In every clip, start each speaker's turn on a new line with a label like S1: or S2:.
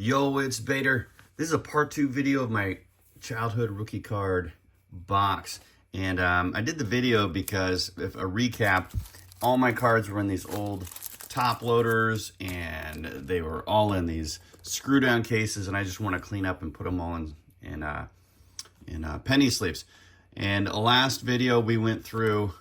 S1: Yo, it's Bader. This is a part 2 video of my childhood rookie card box. And I did the video because, if a recap, all my cards were in these old top loaders and they were all in these screw down cases, and I just want to clean up and put them all in penny sleeves. And last video we went through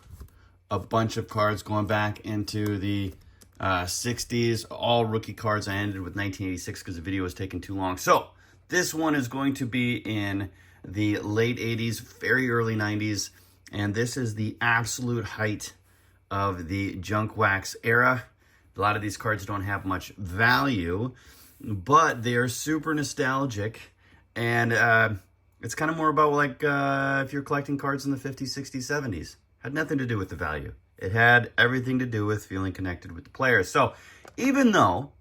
S1: a bunch of cards going back into the 60s, all rookie cards. I ended with 1986 because the video was taking too long. So this one is going to be in the late 80s, very early 90s, and this is the absolute height of the junk wax era. A lot of these cards don't have much value, but they're super nostalgic, and it's kind of more about like if you're collecting cards in the 50s, 60s, 70s. Had nothing to do with the value. It had everything to do with feeling connected with the players. So even though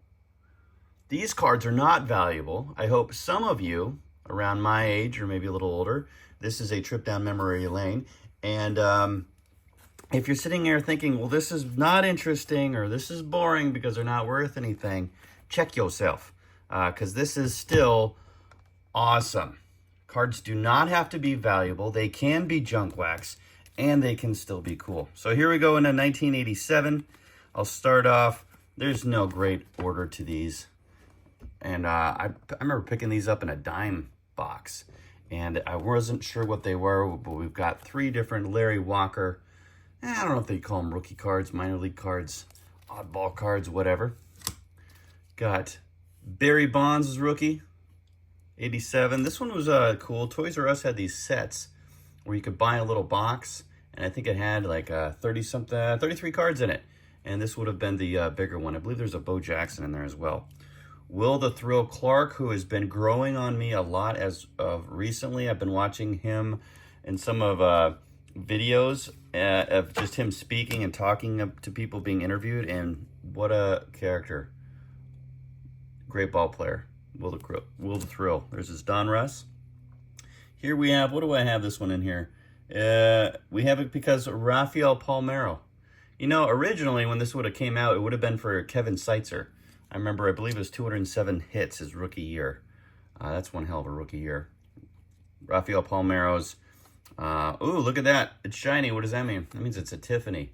S1: these cards are not valuable, I hope some of you around my age or maybe a little older, this is a trip down memory lane. And if you're sitting there thinking, well, this is not interesting or this is boring because they're not worth anything, check yourself, because this is still awesome. Cards do not have to be valuable. They can be junk wax, and they can still be cool. So here we go into 1987. I'll start off. There's no great order to these. And I remember picking these up in a dime box. And I wasn't sure what they were, but we've got 3 different Larry Walker. I don't know if they call them rookie cards, minor league cards, oddball cards, whatever. Got Barry Bonds' rookie, 87. This one was cool. Toys R Us had these sets where you could buy a little box, and I think it had like 33 cards in it. And this would have been the bigger one. I believe there's a Bo Jackson in there as well. Will the Thrill Clark, who has been growing on me a lot as of recently. I've been watching him in some of videos of just him speaking and talking to people being interviewed, and what a character. Great ball player. Will the Thrill. There's his Donruss. Here we have, what do I have this one in here? We have it because Rafael Palmeiro. You know, originally when this would have came out, it would have been for Kevin Seitzer. I remember, I believe it was 207 hits his rookie year. That's one hell of a rookie year. Rafael Palmeiro's. Ooh, look at that. It's shiny. What does that mean? That means it's a Tiffany.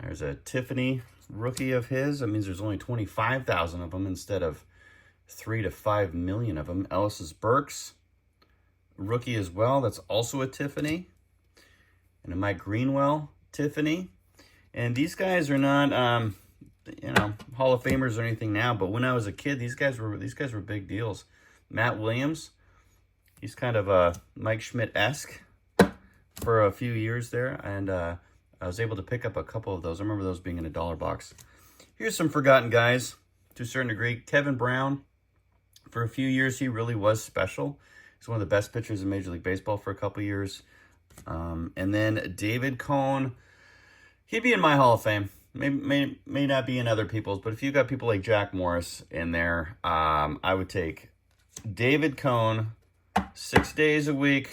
S1: There's a Tiffany rookie of his. That means there's only 25,000 of them instead of 3 to 5 million of them. Ellis's Burks. Rookie as well. That's also a Tiffany. And a Mike Greenwell Tiffany. And these guys are not, you know, Hall of Famers or anything now, but when I was a kid, these guys were big deals. Matt Williams, he's kind of a Mike Schmidt-esque for a few years there, and I was able to pick up a couple of those. I remember those being in a dollar box. Here's some forgotten guys to a certain degree. Kevin Brown, for a few years, he really was special. He's one of the best pitchers in Major League Baseball for a couple years. And then David Cone, he'd be in my Hall of Fame. May not be in other people's, but if you got people like Jack Morris in there, I would take David Cone 6 days a week,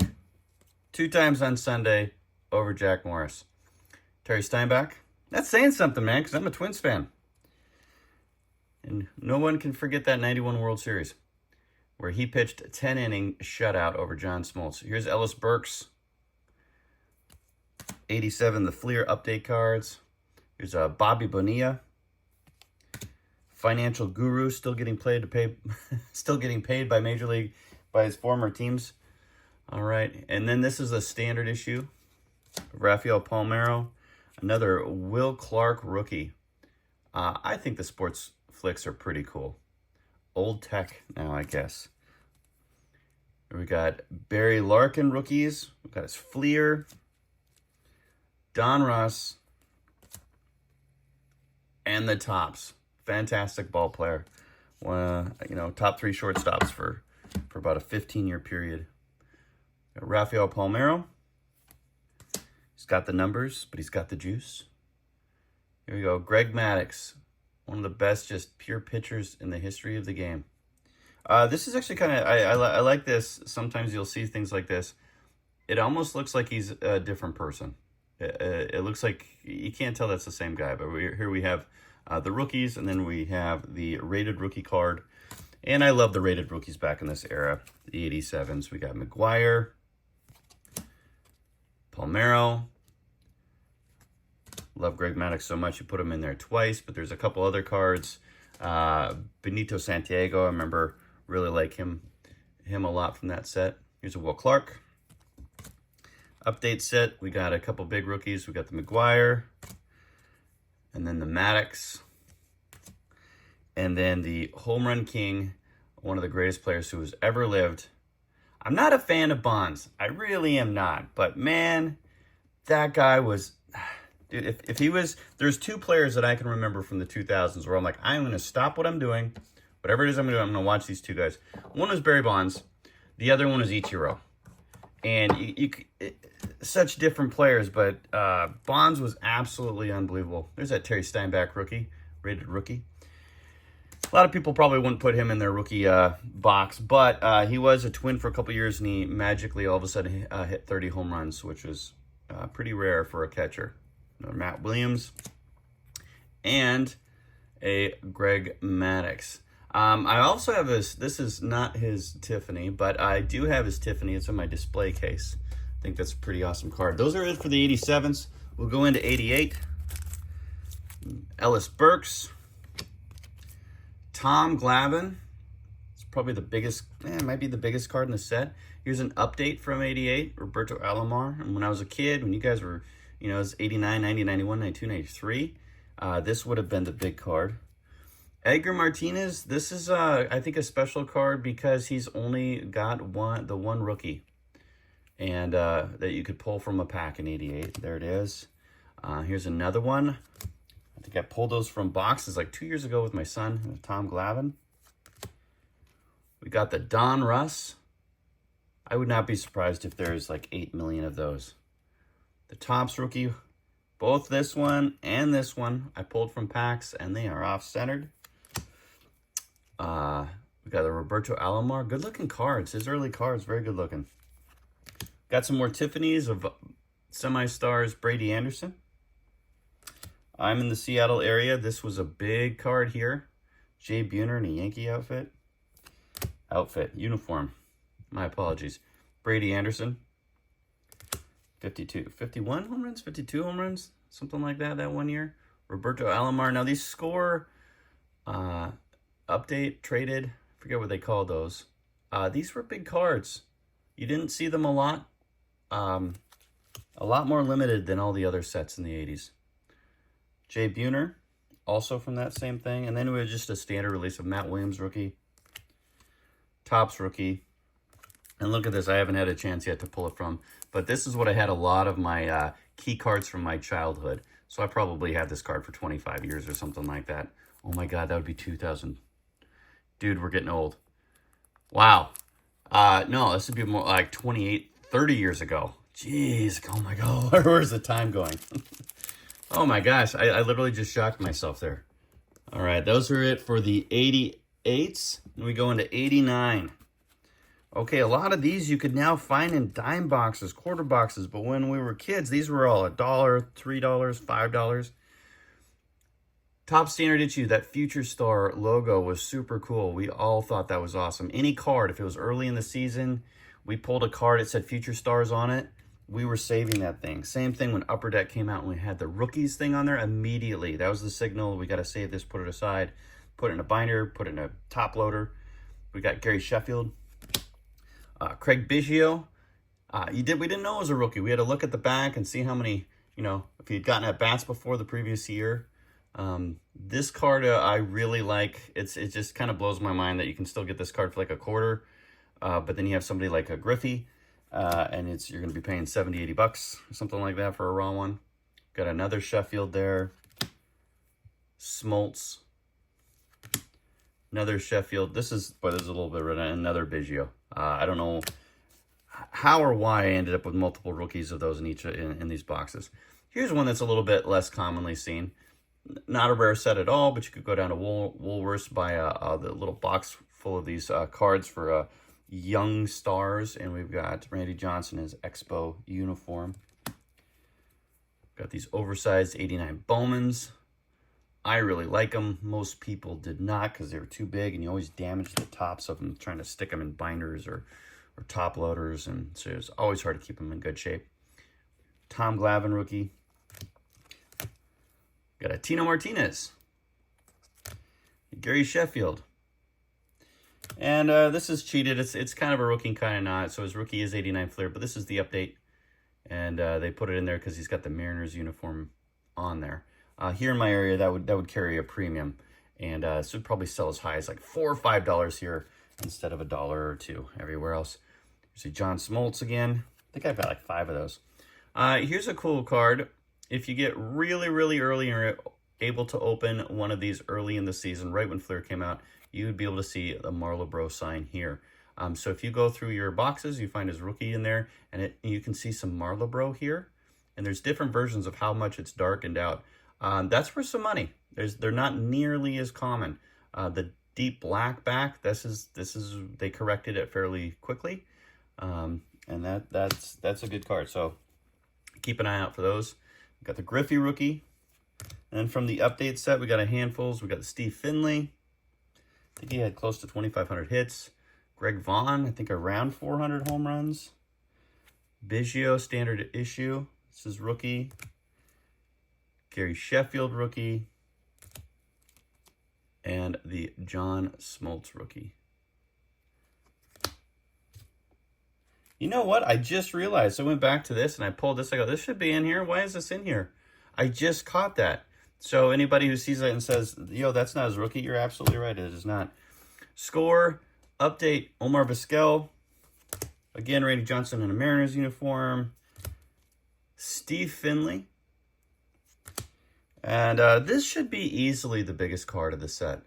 S1: 2 times on Sunday, over Jack Morris. Terry Steinbach, that's saying something, man, because I'm a Twins fan. And no one can forget that 91 World Series where he pitched a 10-inning shutout over John Smoltz. Here's Ellis Burks, 87, the Fleer update cards. Here's Bobby Bonilla, financial guru, still getting paid by Major League, by his former teams. All right, and then this is a standard issue of Rafael Palmeiro, another Will Clark rookie. I think the sports flicks are pretty cool. Old tech now, I guess. We got Barry Larkin rookies. We got his Fleer, Donruss, and the Tops. Fantastic ball player. You know, top 3 shortstops for about a 15-year period. Got Rafael Palmeiro. He's got the numbers, but he's got the juice. Here we go. Greg Maddux, one of the best just pure pitchers in the history of the game. This is actually kind of, I like this. Sometimes you'll see things like this. It almost looks like he's a different person. It looks like you can't tell that's the same guy, but here we have the rookies, and then we have the rated rookie card. And I love the rated rookies back in this era. The 87s, we got McGuire, Palmeiro. Love Greg Maddux so much, you put him in there twice, but there's a couple other cards. Benito Santiago, I remember really like him a lot from that set. Here's a Will Clark. Update set, we got a couple big rookies. We got the McGuire, and then the Maddux, and then the home run king, one of the greatest players who has ever lived. I'm not a fan of Bonds. I really am not. But man, that guy was... Dude, if he was... There's two players that I can remember from the 2000s where I'm like, I'm going to stop what I'm doing. Whatever it is I'm going to do, I'm going to watch these two guys. One was Barry Bonds. The other one was Ichiro. And such different players, but Bonds was absolutely unbelievable. There's that Terry Steinbach rookie, rated rookie. A lot of people probably wouldn't put him in their rookie box, but he was a Twin for a couple years, and he magically all of a sudden hit 30 home runs, which was pretty rare for a catcher. Another Matt Williams and a Greg Maddux. I also have this is not his Tiffany, but I do have his Tiffany. It's in my display case. I think that's a pretty awesome card. Those are it for the 87s. We'll go into 88. Ellis Burks. Tom Glavine. It's probably the biggest, it might be the biggest card in the set. Here's an update from 88, Roberto Alomar. And when I was a kid, when you guys were, it was 89, 90, 91, 92, 93, this would have been the big card. Edgar Martinez, this is, I think, a special card because he's only got the one rookie. And that you could pull from a pack in 88. There it is. Here's another one. I think I pulled those from boxes like 2 years ago with my son, Tom Glavine. We got the Don Russ. I would not be surprised if there's like 8 million of those. The Topps rookie, both this one and this one, I pulled from packs, and they are off-centered. We got the Roberto Alomar. Good-looking cards. His early cards, very good-looking. Got some more Tiffany's of semi-stars Brady Anderson. I'm in the Seattle area. This was a big card here. Jay Buhner in a Yankee uniform. My apologies. Brady Anderson. 51 home runs, 52 home runs, something like that 1 year. Roberto Alomar. Now these score update, traded, I forget what they call those. These were big cards. You didn't see them a lot. A lot more limited than all the other sets in the 80s. Jay Buhner, also from that same thing. And then we had just a standard release of Matt Williams rookie. Topps rookie. And look at this. I haven't had a chance yet to pull it from. But this is what I had a lot of my key cards from my childhood. So I probably had this card for 25 years or something like that. Oh my God, that would be 2000. Dude, we're getting old. Wow. No, this would be more like 28, 30 years ago. Jeez, oh my God, where's the time going? Oh my gosh, I literally just shocked myself there. All right, those are it for the 88s. And we go into 89. Okay, a lot of these you could now find in dime boxes, quarter boxes, but when we were kids, these were all $1, $3, $5. Top Standard Issue, that Future Star logo was super cool. We all thought that was awesome. Any card, if it was early in the season, we pulled a card, it said Future Stars on it, we were saving that thing. Same thing when Upper Deck came out and we had the rookies thing on there immediately. That was the signal. We got to save this, put it aside, put it in a binder, put it in a top loader. We got Gary Sheffield. Craig Biggio. We didn't know it was a rookie. We had to look at the back and see how many, if he'd gotten at bats before the previous year. This card I really like. It just kind of blows my mind that you can still get this card for like a quarter. But then you have somebody like a Griffey, and you're going to be paying $70, $80 or something like that for a raw one. Got another Sheffield there. Smoltz. Another Sheffield. This is a little bit red. Another Biggio. I don't know how or why I ended up with multiple rookies of those in these boxes. Here's one that's a little bit less commonly seen. Not a rare set at all, but you could go down to Woolworths, buy the little box full of these cards for young stars. And we've got Randy Johnson in his Expo uniform. Got these oversized 89 Bowmans. I really like them. Most people did not because they were too big, and you always damage the tops of them trying to stick them in binders or top loaders, and so it's always hard to keep them in good shape. Tom Glavine rookie. Got a Tino Martinez. Gary Sheffield. And this is cheated. It's kind of a rookie, kind of not. So his rookie is 89 Fleer, but this is the update. And they put it in there because he's got the Mariners uniform on there. Here in my area, that would carry a premium. And this would probably sell as high as like $4 or $5 here instead of $1 or $2 everywhere else. You see John Smoltz again. I think I've got like 5 of those. Here's a cool card. If you get really, really early and are able to open one of these early in the season, right when Fleer came out, you would be able to see the Marlo Bro sign here. So if you go through your boxes, you find his rookie in there, and you can see some Marlo Bro here. And there's different versions of how much it's darkened out. That's worth some money. They're not nearly as common. The deep black back, this is they corrected it fairly quickly, and that's a good card. So keep an eye out for those. We got the Griffey rookie, and then from the update set, we got a handfuls. We got the Steve Finley. I think he had close to 2,500 hits. Greg Vaughn, I think around 400 home runs. Biggio standard issue. This is rookie. Gary Sheffield rookie. And the John Smoltz rookie. You know what? I just realized. I went back to this and I pulled this. I go, this should be in here. Why is this in here? I just caught that. So anybody who sees that and says, yo, that's not his rookie, you're absolutely right. It is not. Score, update, Omar Vizquel. Again, Randy Johnson in a Mariners uniform. Steve Finley. And this should be easily the biggest card of the set.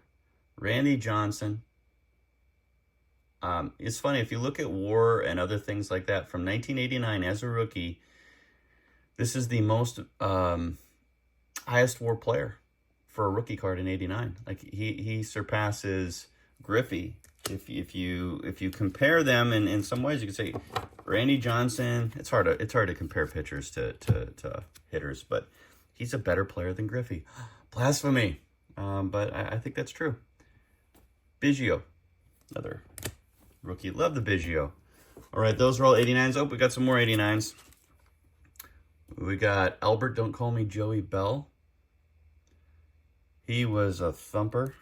S1: Randy Johnson. It's funny, if you look at WAR and other things like that, from 1989 as a rookie, this is the most highest WAR player for a rookie card in 89. Like he surpasses Griffey. If you compare them in some ways, you could say Randy Johnson. It's hard to compare pitchers to hitters, but he's a better player than Griffey. Blasphemy, but I think that's true. Biggio, another rookie. Love the Biggio. All right, those are all 89s. Oh, we got some more 89s. We got Albert, don't call me Joey Bell. He was a thumper.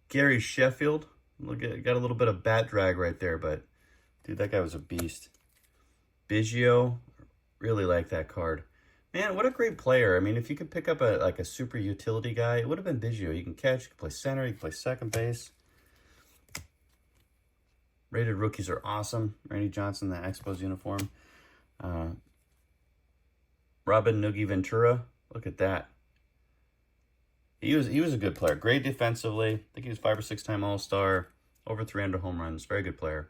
S1: Gary Sheffield. Look at, got a little bit of bat drag right there, but dude, that guy was a beast. Biggio, really like that card. Man, what a great player. I mean, if you could pick up a super utility guy, it would have been Biggio. You can catch, you can play center, you can play second base. Rated rookies are awesome. Randy Johnson, the Expos uniform. Robin Noogie Ventura, look at that. He was a good player. Great defensively. I think he was 5 or 6 time All-Star. Over 300 home runs. Very good player.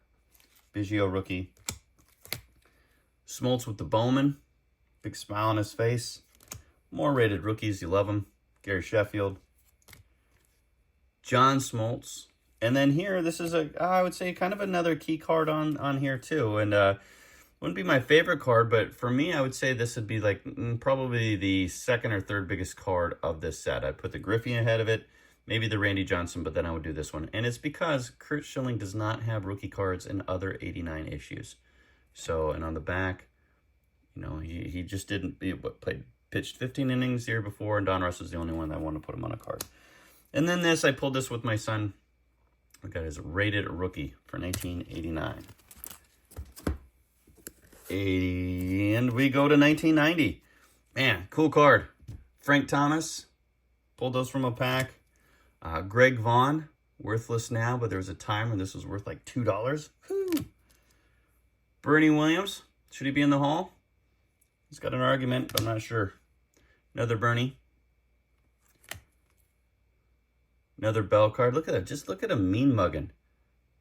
S1: Biggio rookie. Smoltz with the Bowman. Big smile on his face. More rated rookies. You love them. Gary Sheffield. John Smoltz. And then here, this is I would say kind of another key card on here too. And wouldn't be my favorite card, but for me, I would say this would be like probably the second or third biggest card of this set. I'd put the Griffey ahead of it, maybe the Randy Johnson, but then I would do this one. And it's because Curt Schilling does not have rookie cards in other 89 issues. So, and on the back, you know, he just didn't, pitched 15 innings the year before, and Don Russ was the only one that wanted to put him on a card. And then this, I pulled this with my son. I got his rated rookie for 1989. And we go to 1990. Man, cool card. Frank Thomas. Pulled those from a pack. Greg Vaughn. Worthless now, but there was a time when this was worth like $2. Whew. Bernie Williams. Should he be in the Hall? He's got an argument, but I'm not sure. Another Bernie. Another Bell card. Look at that. Just look at him mean mugging.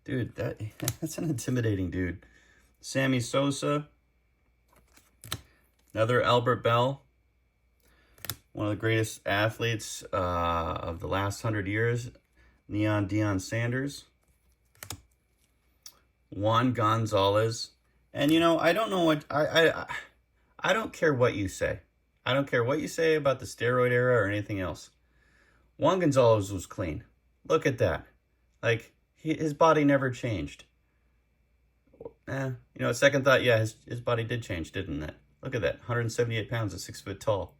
S1: Dude, that's an intimidating dude. Sammy Sosa. Another Albert Bell. One of the greatest athletes of the last 100 years. Neon Deion Sanders. Juan Gonzalez. And, you know, I don't know what... I don't care what you say. I don't care what you say about the steroid era or anything else. Juan Gonzalez was clean. Look at that. Like, his body never changed. You know, second thought, yeah, his body did change, didn't it? Look at that, 178 pounds at 6 foot tall.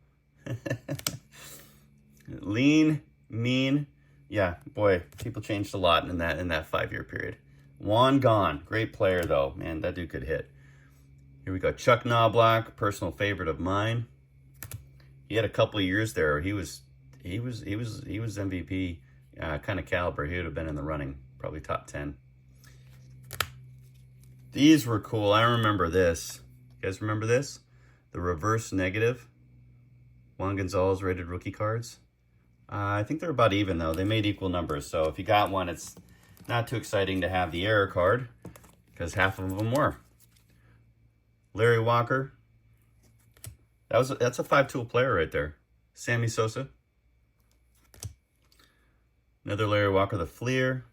S1: Lean, mean. Yeah, boy, people changed a lot in that 5-year period. Juan gone. Great player, though. Man, that dude could hit. Here we go. Chuck Knobloch, personal favorite of mine. He had a couple of years there. He was MVP kind of caliber. He would have been in the running, probably top 10. These were cool. I remember this. You guys remember this? The reverse negative Juan Gonzalez rated rookie cards. I think they're about even, though. They made equal numbers. So if you got one, it's not too exciting to have the error card because half of them were. Larry Walker. That's a 5-tool player right there. Sammy Sosa. Another Larry Walker, the Fleer.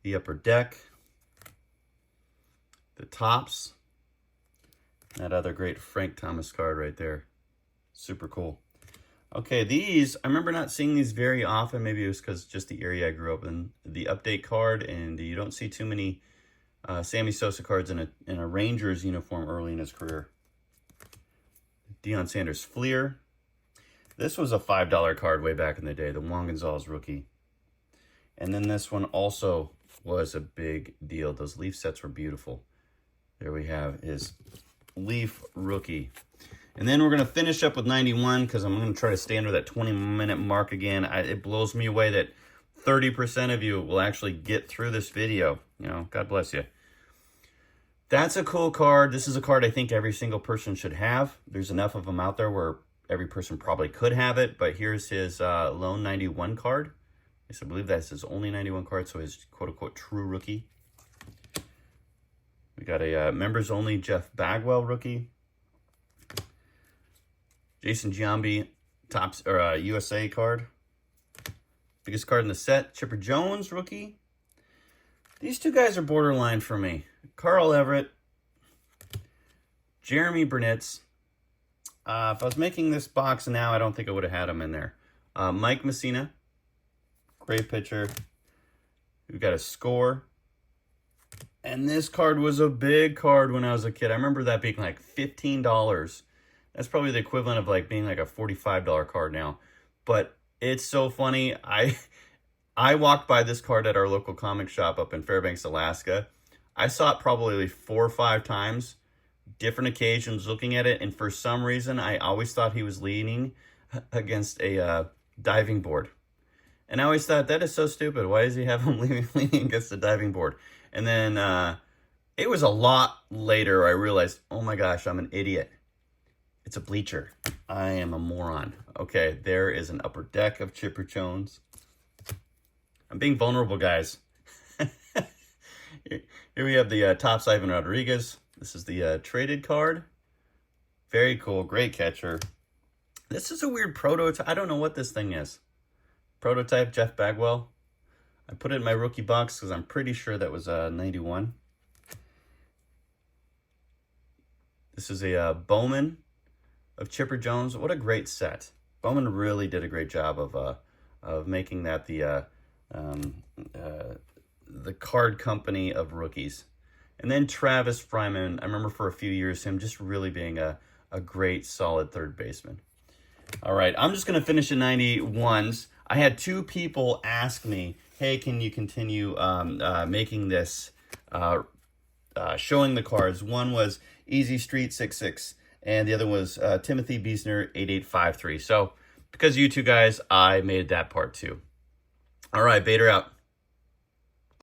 S1: The Upper Deck. The Tops. That other great Frank Thomas card right there. Super cool. Okay, these, I remember not seeing these very often. Maybe it was because just the area I grew up in. The update card, and you don't see too many Sammy Sosa cards in a Rangers uniform early in his career. Deion Sanders Fleer. This was a $5 card way back in the day, the Juan Gonzalez rookie. And then this one also was a big deal. Those Leaf sets were beautiful. There we have his Leaf rookie. And then we're going to finish up with 91 because I'm going to try to stay under that 20-minute mark again. It blows me away that 30% of you will actually get through this video. You know, God bless you. That's a cool card. This is a card I think every single person should have. There's enough of them out there where every person probably could have it. But here's his lone 91 card. I believe that's his only 91 card, so his quote-unquote true rookie. We got a members-only Jeff Bagwell rookie. Jason Giambi, Topps or USA card. Biggest card in the set, Chipper Jones rookie. These two guys are borderline for me. Carl Everett, Jeremy Burnitz. If I was making this box now, I don't think I would have had him in there. Mike Messina, great pitcher. We've got a Score. And this card was a big card when I was a kid. I remember that being like $15. That's probably the equivalent of like being like a $45 card now. But it's so funny. I walked by this card at our local comic shop up in Fairbanks, Alaska. I saw it probably 4 or 5 times, different occasions looking at it. And for some reason, I always thought he was leaning against a diving board. And I always thought, that is so stupid. Why does he have him leaning against the diving board? And then it was a lot later I realized, oh my gosh, I'm an idiot. It's a bleacher. I am a moron. Okay, there is an Upper Deck of Chipper Jones. I'm being vulnerable, guys. Here we have the Topps Ivan Rodriguez. This is the traded card. Very cool. Great catcher. This is a weird prototype. I don't know what this thing is. Prototype Jeff Bagwell. I put it in my rookie box because I'm pretty sure that was 91. This is a Bowman of Chipper Jones. What a great set. Bowman really did a great job of making that the card company of rookies. And then Travis Fryman, I remember for a few years him just really being a great, solid third baseman. All right, I'm just going to finish in 91s. I had 2 people ask me, hey, can you continue making this, showing the cards? One was Easy Street 66, and the other was Timothy Biesner 8853. So because of you two guys, I made that part too. All right, Bader out.